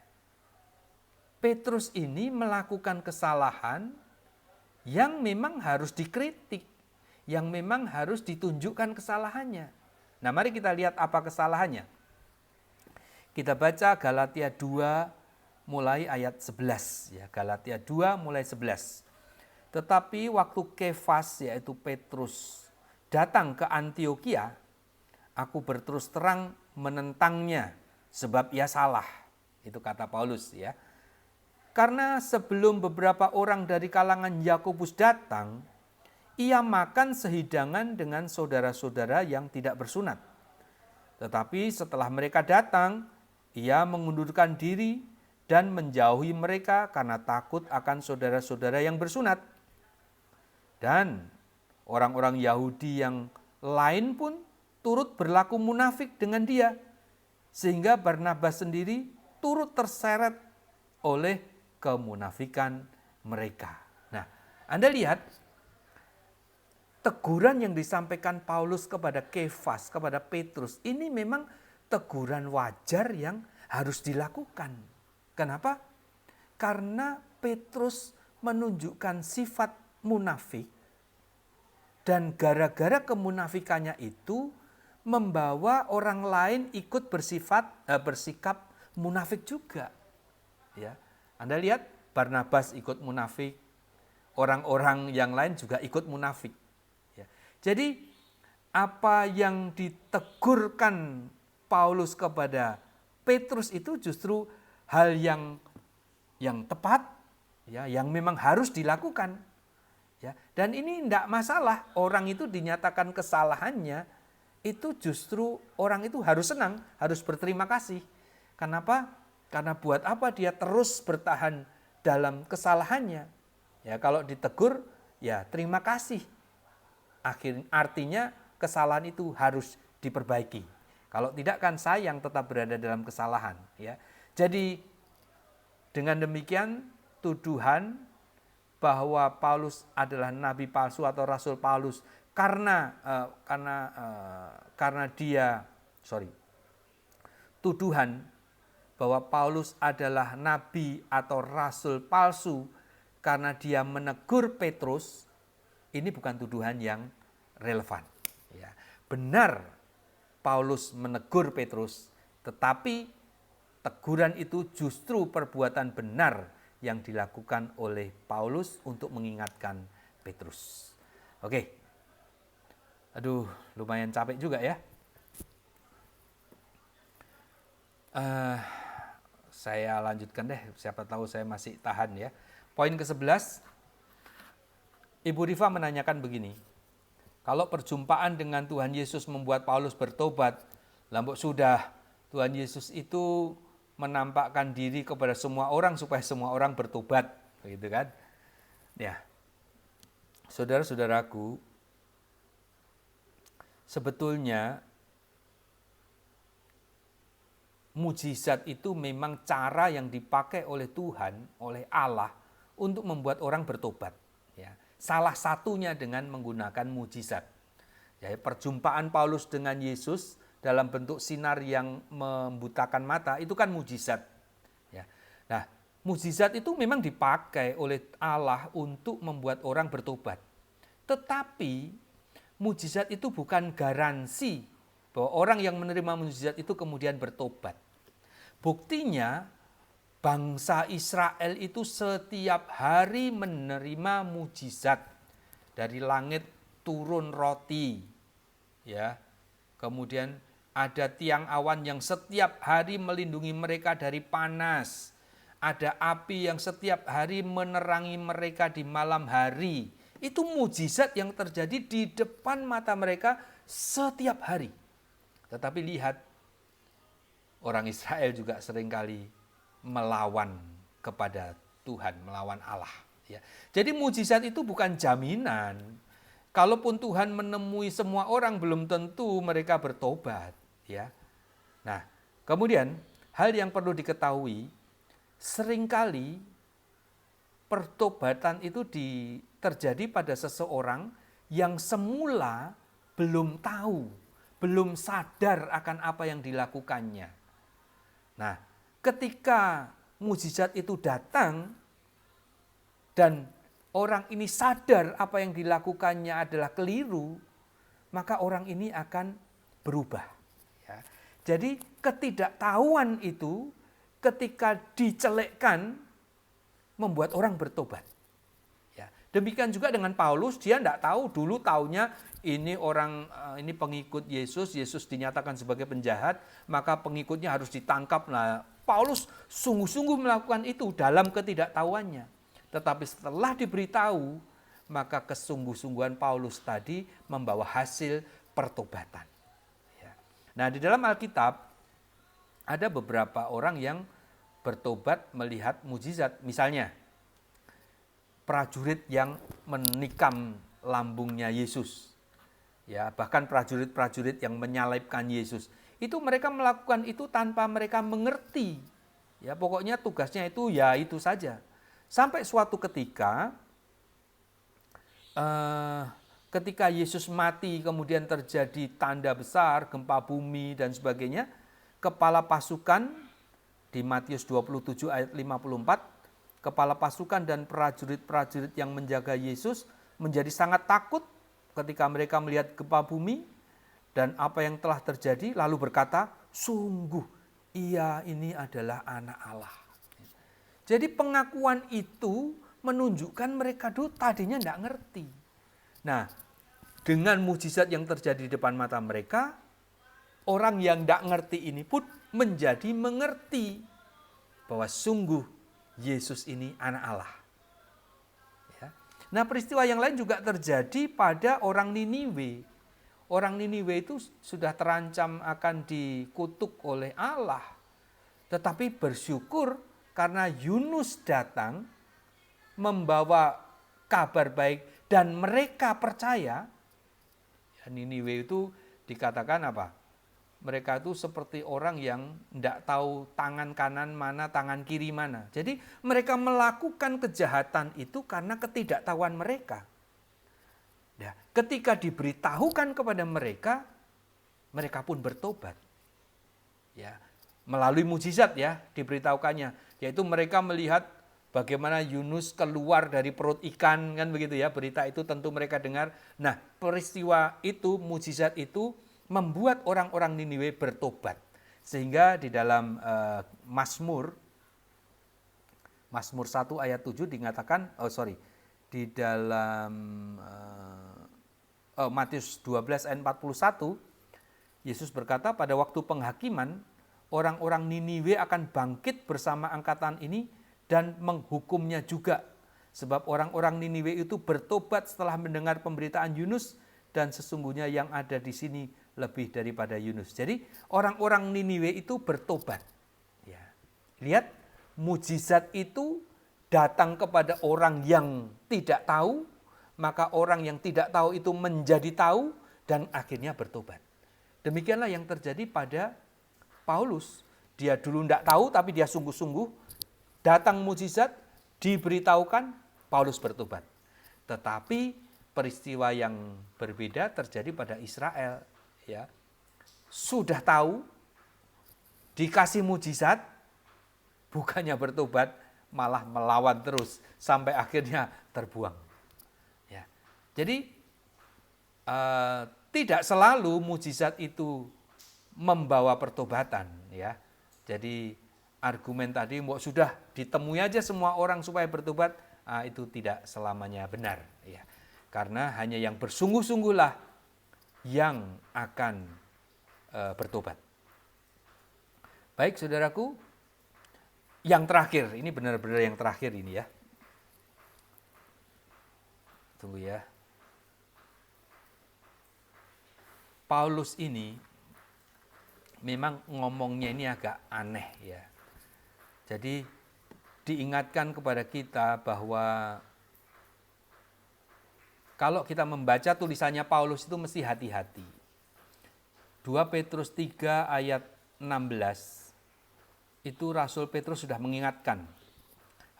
Petrus ini melakukan kesalahan yang memang harus dikritik, yang memang harus ditunjukkan kesalahannya. Nah, mari kita lihat apa kesalahannya. Kita baca Galatia 2 mulai ayat 11 ya, Galatia 2 mulai 11. Tetapi waktu Kefas yaitu Petrus datang ke Antiokhia, aku berterus terang menentangnya sebab ia salah. Itu kata Paulus ya. Karena sebelum beberapa orang dari kalangan Yakobus datang, ia makan sehidangan dengan saudara-saudara yang tidak bersunat. Tetapi setelah mereka datang, ia mengundurkan diri dan menjauhi mereka karena takut akan saudara-saudara yang bersunat. Dan orang-orang Yahudi yang lain pun turut berlaku munafik dengan dia, sehingga Barnabas sendiri turut terseret oleh kemunafikan mereka. Nah, Anda lihat teguran yang disampaikan Paulus kepada Kefas, kepada Petrus, ini memang teguran wajar yang harus dilakukan. Kenapa? Karena Petrus menunjukkan sifat munafik, dan gara-gara kemunafikannya itu membawa orang lain ikut bersikap munafik juga. Ya. Anda lihat Barnabas ikut munafik, orang-orang yang lain juga ikut munafik. Ya. Jadi apa yang ditegurkan Paulus kepada Petrus itu justru hal yang tepat, ya, yang memang harus dilakukan. Ya. Dan ini tidak masalah, orang itu dinyatakan kesalahannya, itu justru orang itu harus senang, harus berterima kasih. Kenapa? Karena buat apa dia terus bertahan dalam kesalahannya? Ya kalau ditegur, ya terima kasih. Artinya kesalahan itu harus diperbaiki. Kalau tidak kan sayang tetap berada dalam kesalahan. Ya. Jadi dengan demikian tuduhan bahwa Paulus adalah nabi palsu atau rasul Paulus tuduhan bahwa Paulus adalah nabi atau rasul palsu karena dia menegur Petrus, ini bukan tuduhan yang relevan. Ya. Benar Paulus menegur Petrus, tetapi teguran itu justru perbuatan benar yang dilakukan oleh Paulus untuk mengingatkan Petrus. Oke, aduh lumayan capek juga ya. Saya lanjutkan deh, siapa tahu saya masih tahan ya. Poin ke-11, Ibu Rifa menanyakan begini, kalau perjumpaan dengan Tuhan Yesus membuat Paulus bertobat, lambok sudah Tuhan Yesus itu menampakkan diri kepada semua orang supaya semua orang bertobat, begitu kan? Ya, saudara-saudaraku, sebetulnya mujizat itu memang cara yang dipakai oleh Tuhan, oleh Allah untuk membuat orang bertobat. Ya. Salah satunya dengan menggunakan mujizat. Ya, perjumpaan Paulus dengan Yesus dalam bentuk sinar yang membutakan mata itu kan mujizat. Ya. Nah, mujizat itu memang dipakai oleh Allah untuk membuat orang bertobat. Tetapi mujizat itu bukan garansi bahwa orang yang menerima mujizat itu kemudian bertobat. Buktinya bangsa Israel itu setiap hari menerima mujizat dari langit turun roti, ya. Kemudian ada tiang awan yang setiap hari melindungi mereka dari panas. Ada api yang setiap hari menerangi mereka di malam hari. Itu mujizat yang terjadi di depan mata mereka setiap hari. Tetapi lihat, orang Israel juga seringkali melawan kepada Tuhan, melawan Allah. Ya. Jadi mujizat itu bukan jaminan. Kalaupun Tuhan menemui semua orang, belum tentu mereka bertobat. Ya. Nah, kemudian hal yang perlu diketahui, seringkali pertobatan itu terjadi pada seseorang yang semula belum tahu, belum sadar akan apa yang dilakukannya. Nah, ketika mujizat itu datang dan orang ini sadar apa yang dilakukannya adalah keliru, maka orang ini akan berubah. Ya. Jadi ketidaktahuan itu ketika dicelekkan membuat orang bertobat. Ya. Demikian juga dengan Paulus, dia tidak tahu, dulu taunya ini pengikut Yesus, Yesus dinyatakan sebagai penjahat, maka pengikutnya harus ditangkap. Nah, Paulus sungguh-sungguh melakukan itu dalam ketidaktahuannya. Tetapi setelah diberitahu, maka kesungguh-sungguhan Paulus tadi membawa hasil pertobatan. Ya. Nah, di dalam Alkitab ada beberapa orang yang bertobat melihat mujizat. Misalnya, prajurit yang menikam lambungnya Yesus. Ya, bahkan prajurit-prajurit yang menyalibkan Yesus. Itu mereka melakukan itu tanpa mereka mengerti. Ya, pokoknya tugasnya itu ya itu saja. Sampai suatu ketika ketika Yesus mati, kemudian terjadi tanda besar, gempa bumi dan sebagainya, kepala pasukan di Matius 27 ayat 54, kepala pasukan dan prajurit-prajurit yang menjaga Yesus menjadi sangat takut ketika mereka melihat gempa bumi dan apa yang telah terjadi, lalu berkata, sungguh ia ini adalah anak Allah. Jadi pengakuan itu menunjukkan mereka dulu tadinya tidak ngerti. Nah, dengan mujizat yang terjadi di depan mata mereka, orang yang tidak ngerti ini pun menjadi mengerti bahwa sungguh Yesus ini anak Allah. Ya. Nah, peristiwa yang lain juga terjadi pada orang Niniwe. Orang Niniwe itu sudah terancam akan dikutuk oleh Allah. Tetapi bersyukur karena Yunus datang membawa kabar baik dan mereka percaya. Niniwe itu dikatakan apa? Mereka itu seperti orang yang tidak tahu tangan kanan mana, tangan kiri mana. Jadi mereka melakukan kejahatan itu karena ketidaktahuan mereka. Ya, ketika diberitahukan kepada mereka, mereka pun bertobat. Ya, melalui mujizat ya diberitahukannya, yaitu mereka melihat bagaimana Yunus keluar dari perut ikan, kan begitu ya, berita itu tentu mereka dengar. Nah, peristiwa itu, mujizat itu membuat orang-orang Niniwe bertobat. Sehingga di dalam Mazmur 1 ayat 7 dikatakan, di dalam Matius 12 ayat 41, Yesus berkata, pada waktu penghakiman, orang-orang Niniwe akan bangkit bersama angkatan ini dan menghukumnya juga. Sebab orang-orang Niniwe itu bertobat setelah mendengar pemberitaan Yunus, dan sesungguhnya yang ada di sini lebih daripada Yunus. Jadi orang-orang Niniwe itu bertobat. Ya. Lihat, mujizat itu datang kepada orang yang tidak tahu, maka orang yang tidak tahu itu menjadi tahu dan akhirnya bertobat. Demikianlah yang terjadi pada Paulus. Dia dulu tidak tahu tapi dia sungguh-sungguh, datang mujizat, diberitahukan, Paulus bertobat. Tetapi peristiwa yang berbeda terjadi pada Israel. Ya. Sudah tahu, dikasih mujizat, bukannya bertobat, malah melawan terus sampai akhirnya terbuang. Ya. Jadi tidak selalu mujizat itu membawa pertobatan. Ya. Jadi argumen tadi, sudah ditemui aja semua orang supaya bertobat, itu tidak selamanya benar. Ya. Karena hanya yang bersungguh-sungguhlah yang akan bertobat. Baik saudaraku, yang terakhir, ini benar-benar yang terakhir ini ya. Tunggu ya. Paulus ini memang ngomongnya ini agak aneh ya. Jadi diingatkan kepada kita bahwa kalau kita membaca tulisannya Paulus itu mesti hati-hati. 2 Petrus 3 ayat 16 itu Rasul Petrus sudah mengingatkan.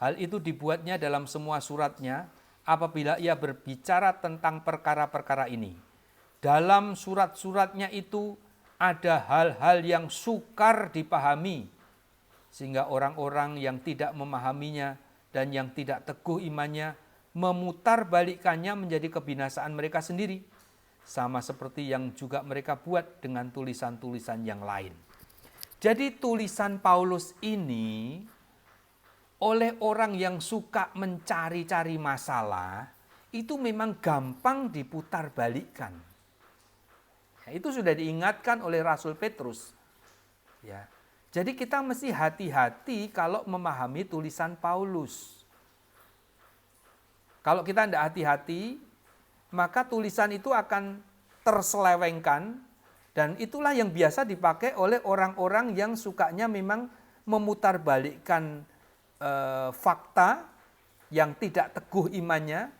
Hal itu dibuatnya dalam semua suratnya apabila ia berbicara tentang perkara-perkara ini. Dalam surat-suratnya itu ada hal-hal yang sukar dipahami, sehingga orang-orang yang tidak memahaminya dan yang tidak teguh imannya memutarbalikkannya menjadi kebinasaan mereka sendiri, sama seperti yang juga mereka buat dengan tulisan-tulisan yang lain. Jadi tulisan Paulus ini oleh orang yang suka mencari-cari masalah itu memang gampang diputarbalikkan. Ya, itu sudah diingatkan oleh Rasul Petrus. Ya. Jadi kita mesti hati-hati kalau memahami tulisan Paulus. Kalau kita tidak hati-hati, maka tulisan itu akan terselewengkan, dan itulah yang biasa dipakai oleh orang-orang yang sukanya memang memutarbalikkan fakta yang tidak teguh imannya.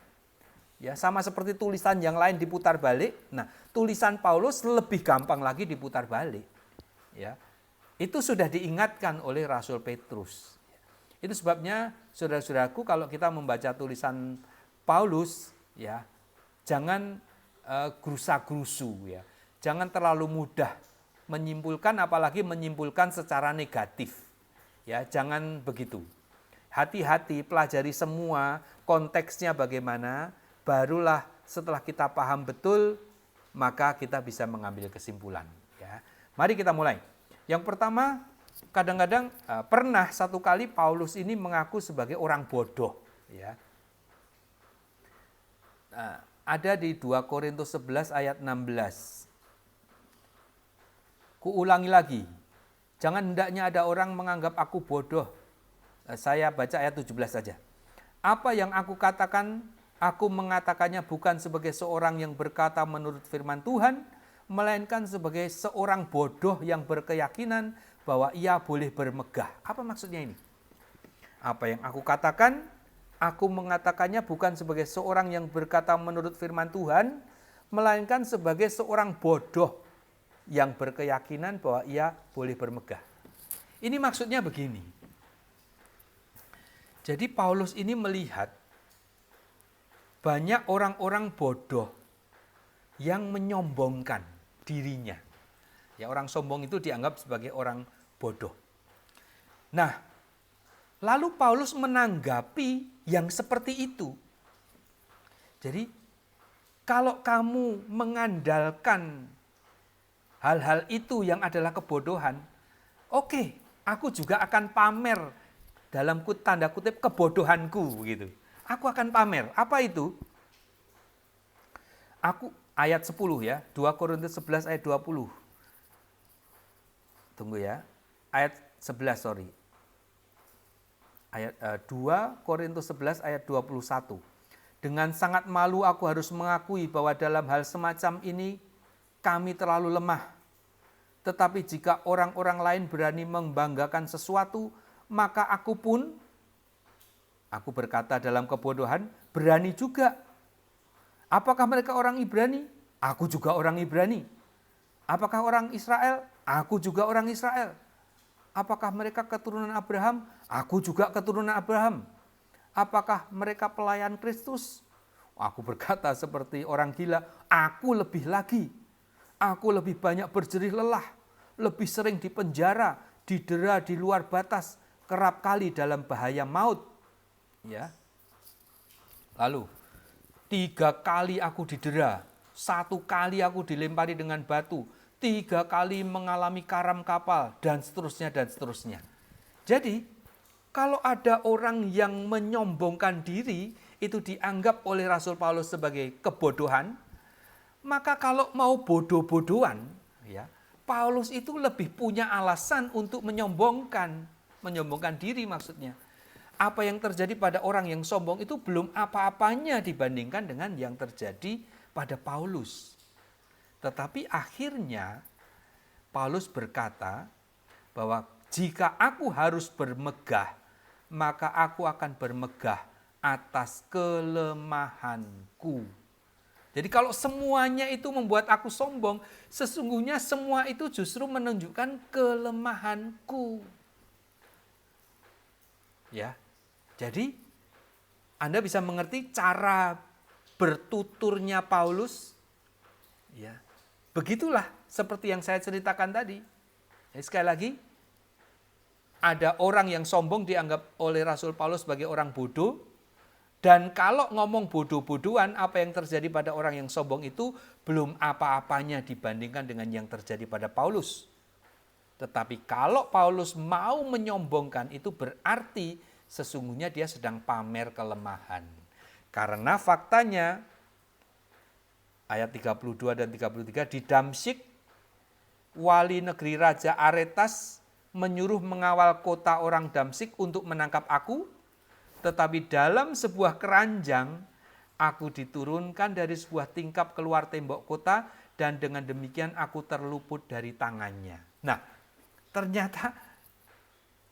Ya, sama seperti tulisan yang lain diputar balik. Nah, tulisan Paulus lebih gampang lagi diputar balik. Ya. Itu sudah diingatkan oleh Rasul Petrus. Itu sebabnya saudara-saudaraku kalau kita membaca tulisan Paulus ya, jangan gerusa-gerusu ya. Jangan terlalu mudah menyimpulkan, apalagi menyimpulkan secara negatif. Ya, jangan begitu. Hati-hati, pelajari semua konteksnya bagaimana, barulah setelah kita paham betul, maka kita bisa mengambil kesimpulan. Ya. Mari kita mulai. Yang pertama, kadang-kadang pernah satu kali Paulus ini mengaku sebagai orang bodoh. Ya. Ada di 2 Korintus 11 ayat 16. Kuulangi lagi, jangan hendaknya ada orang menganggap aku bodoh. Saya baca ayat 17 saja. Apa yang aku katakan, aku mengatakannya bukan sebagai seorang yang berkata menurut firman Tuhan, melainkan sebagai seorang bodoh yang berkeyakinan bahwa ia boleh bermegah. Apa maksudnya ini? Apa yang aku katakan, aku mengatakannya bukan sebagai seorang yang berkata menurut firman Tuhan, melainkan sebagai seorang bodoh yang berkeyakinan bahwa ia boleh bermegah. Ini maksudnya begini. Jadi Paulus ini melihat banyak orang-orang bodoh yang menyombongkan dirinya. Ya, orang sombong itu dianggap sebagai orang bodoh. Nah, lalu Paulus menanggapi yang seperti itu. Jadi, kalau kamu mengandalkan hal-hal itu yang adalah kebodohan, oke, aku juga akan pamer dalam tanda kutip kebodohanku gitu. Aku akan pamer. Apa itu? Aku ayat 10 ya, 2 Korintus 11 ayat 20. Tunggu ya. Ayat 11 sorry. Ayat 2 Korintus 11 ayat 21. Dengan sangat malu aku harus mengakui bahwa dalam hal semacam ini kami terlalu lemah. Tetapi jika orang-orang lain berani membanggakan sesuatu, maka aku berkata dalam kebodohan, berani juga. Apakah mereka orang Ibrani? Aku juga orang Ibrani. Apakah orang Israel? Aku juga orang Israel. Apakah mereka keturunan Abraham? Aku juga keturunan Abraham. Apakah mereka pelayan Kristus? Aku berkata seperti orang gila, aku lebih lagi. Aku lebih banyak berjerih lelah, lebih sering dipenjara, didera di luar batas, kerap kali dalam bahaya maut. Ya. Lalu 3 kali aku didera, 1 kali aku dilempari dengan batu, 3 kali mengalami karam kapal, dan seterusnya dan seterusnya. Jadi kalau ada orang yang menyombongkan diri, itu dianggap oleh Rasul Paulus sebagai kebodohan, maka kalau mau bodoh-bodohan, ya, Paulus itu lebih punya alasan untuk menyombongkan diri maksudnya. Apa yang terjadi pada orang yang sombong itu belum apa-apanya dibandingkan dengan yang terjadi pada Paulus. Tetapi akhirnya Paulus berkata bahwa jika aku harus bermegah, maka aku akan bermegah atas kelemahanku. Jadi kalau semuanya itu membuat aku sombong, sesungguhnya semua itu justru menunjukkan kelemahanku. Ya. Jadi Anda bisa mengerti cara bertuturnya Paulus. Ya. Begitulah seperti yang saya ceritakan tadi. Jadi sekali lagi, ada orang yang sombong dianggap oleh Rasul Paulus sebagai orang bodoh. Dan kalau ngomong bodoh-bodohan, apa yang terjadi pada orang yang sombong itu belum apa-apanya dibandingkan dengan yang terjadi pada Paulus. Tetapi kalau Paulus mau menyombongkan, itu berarti sesungguhnya dia sedang pamer kelemahan. Karena faktanya, ayat 32 dan 33, di Damsyik, wali negeri Raja Aretas menyuruh mengawal kota orang Damsyik untuk menangkap aku, tetapi dalam sebuah keranjang aku diturunkan dari sebuah tingkap keluar tembok kota, dan dengan demikian aku terluput dari tangannya. Nah, ternyata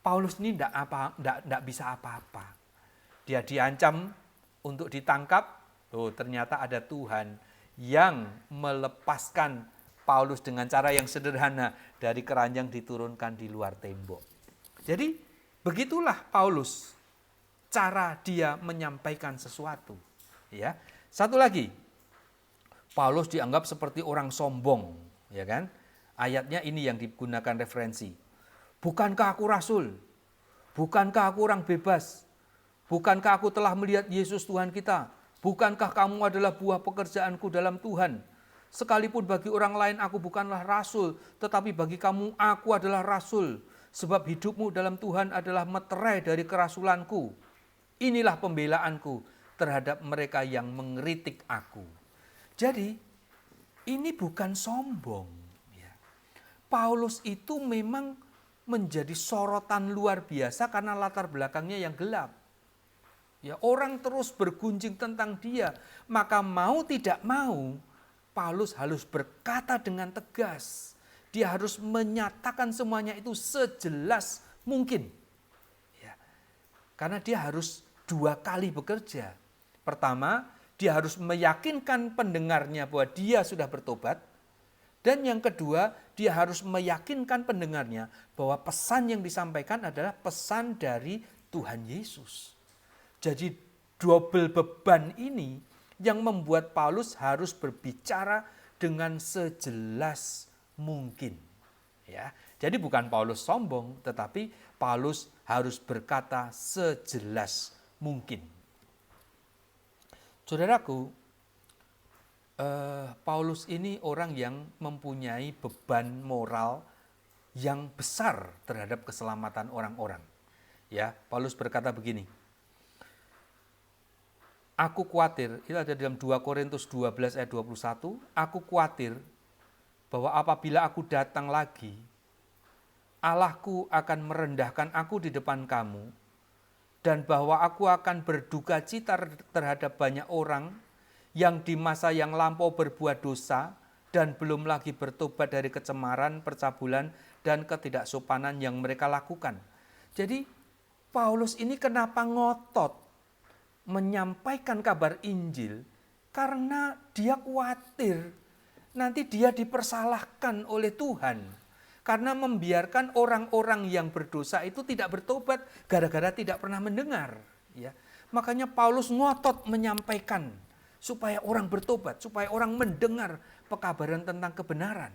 Paulus ini tidak bisa apa-apa. Dia diancam untuk ditangkap, ternyata ada Tuhan yang melepaskan Paulus dengan cara yang sederhana, dari keranjang diturunkan di luar tembok. Jadi begitulah Paulus, cara dia menyampaikan sesuatu. Ya, satu lagi, Paulus dianggap seperti orang sombong, ya kan? Ayatnya ini yang digunakan referensi. Bukankah aku rasul? Bukankah aku orang bebas? Bukankah aku telah melihat Yesus Tuhan kita? Bukankah kamu adalah buah pekerjaanku dalam Tuhan? Sekalipun bagi orang lain aku bukanlah rasul, tetapi bagi kamu aku adalah rasul. Sebab hidupmu dalam Tuhan adalah meterai dari kerasulanku. Inilah pembelaanku terhadap mereka yang mengkritik aku. Jadi ini bukan sombong. Paulus itu memang menjadi sorotan luar biasa karena latar belakangnya yang gelap. Ya, orang terus bergunjing tentang dia, maka mau tidak mau Paulus harus berkata dengan tegas. Dia harus menyatakan semuanya itu sejelas mungkin. Ya, karena dia harus 2 kali bekerja. Pertama, dia harus meyakinkan pendengarnya bahwa dia sudah bertobat. Dan yang kedua, dia harus meyakinkan pendengarnya bahwa pesan yang disampaikan adalah pesan dari Tuhan Yesus. Jadi double beban ini yang membuat Paulus harus berbicara dengan sejelas mungkin. Ya, jadi bukan Paulus sombong, tetapi Paulus harus berkata sejelas mungkin. Saudaraku, Paulus ini orang yang mempunyai beban moral yang besar terhadap keselamatan orang-orang. Ya, Paulus berkata begini. Aku khawatir, itu ada dalam 2 Korintus 12 ayat 21, aku khawatir bahwa apabila aku datang lagi, Allahku akan merendahkan aku di depan kamu, dan bahwa aku akan berduka cita terhadap banyak orang yang di masa yang lampau berbuat dosa dan belum lagi bertobat dari kecemaran, percabulan, dan ketidaksopanan yang mereka lakukan. Jadi Paulus ini kenapa ngotot menyampaikan kabar Injil? Karena dia khawatir nanti dia dipersalahkan oleh Tuhan. Karena membiarkan orang-orang yang berdosa itu tidak bertobat gara-gara tidak pernah mendengar. Ya. Makanya Paulus ngotot menyampaikan supaya orang bertobat, supaya orang mendengar pekabaran tentang kebenaran.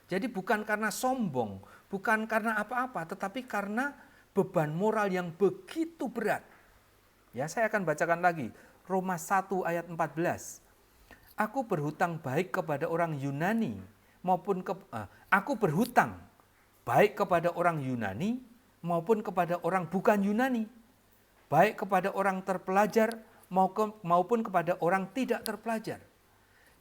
Jadi bukan karena sombong, bukan karena apa-apa, tetapi karena beban moral yang begitu berat. Ya, saya akan bacakan lagi Roma 1 ayat 14. Aku berhutang baik kepada orang Yunani maupun aku berhutang baik kepada orang Yunani maupun kepada orang bukan Yunani, baik kepada orang terpelajar maupun kepada orang tidak terpelajar.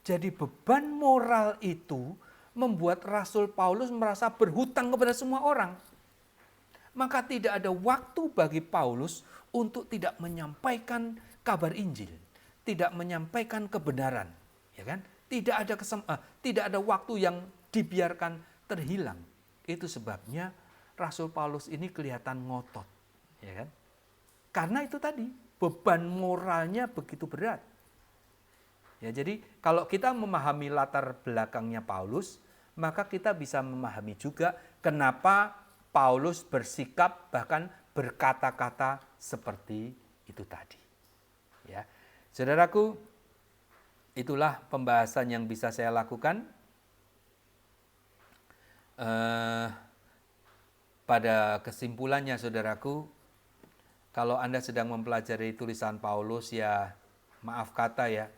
Jadi beban moral itu membuat Rasul Paulus merasa berhutang kepada semua orang. Maka tidak ada waktu bagi Paulus untuk tidak menyampaikan kabar Injil, tidak menyampaikan kebenaran, ya kan? Tidak ada waktu yang dibiarkan terhilang. Itu sebabnya Rasul Paulus ini kelihatan ngotot, ya kan? Karena itu tadi beban moralnya begitu berat. Ya, jadi kalau kita memahami latar belakangnya Paulus, maka kita bisa memahami juga kenapa Paulus bersikap bahkan berkata-kata seperti itu tadi. Ya, saudaraku, itulah pembahasan yang bisa saya lakukan pada kesimpulannya, saudaraku. Kalau Anda sedang mempelajari tulisan Paulus, ya maaf kata ya,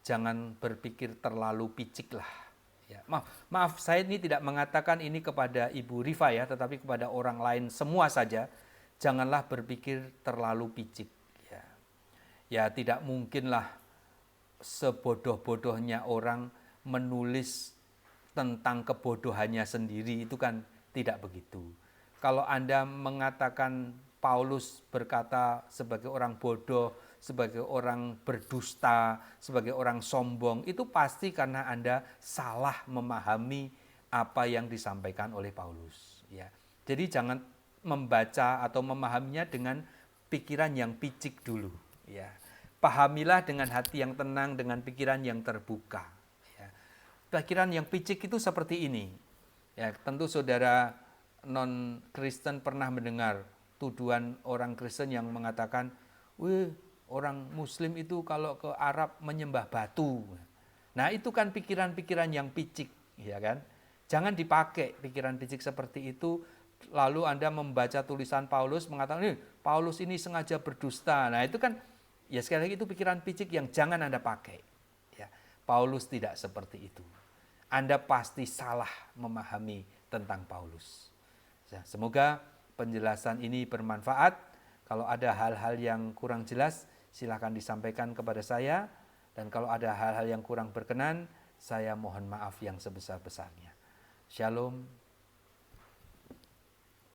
jangan berpikir terlalu picik lah. Ya, maaf, saya ini tidak mengatakan ini kepada Ibu Rifa ya, tetapi kepada orang lain semua saja. Janganlah berpikir terlalu picik. Ya tidak mungkinlah sebodoh-bodohnya orang menulis tentang kebodohannya sendiri, itu kan tidak begitu. Kalau Anda mengatakan Paulus berkata sebagai orang bodoh, sebagai orang berdusta, sebagai orang sombong, itu pasti karena Anda salah memahami apa yang disampaikan oleh Paulus. Ya. Jadi jangan membaca atau memahaminya dengan pikiran yang picik dulu. Ya. Pahamilah dengan hati yang tenang, dengan pikiran yang terbuka. Ya. Pikiran yang picik itu seperti ini. Ya, tentu saudara non-Kristen pernah mendengar tuduhan orang Kristen yang mengatakan, wih, orang Muslim itu kalau ke Arab menyembah batu. Nah, itu kan pikiran-pikiran yang picik, ya kan? Jangan dipakai pikiran picik seperti itu. Lalu Anda membaca tulisan Paulus mengatakan, Paulus ini sengaja berdusta. Nah, itu kan, ya sekali lagi itu pikiran picik yang jangan Anda pakai. Ya, Paulus tidak seperti itu. Anda pasti salah memahami tentang Paulus. Ya, semoga penjelasan ini bermanfaat. Kalau ada hal-hal yang kurang jelas, silakan disampaikan kepada saya. Dan kalau ada hal-hal yang kurang berkenan, saya mohon maaf yang sebesar-besarnya. Shalom.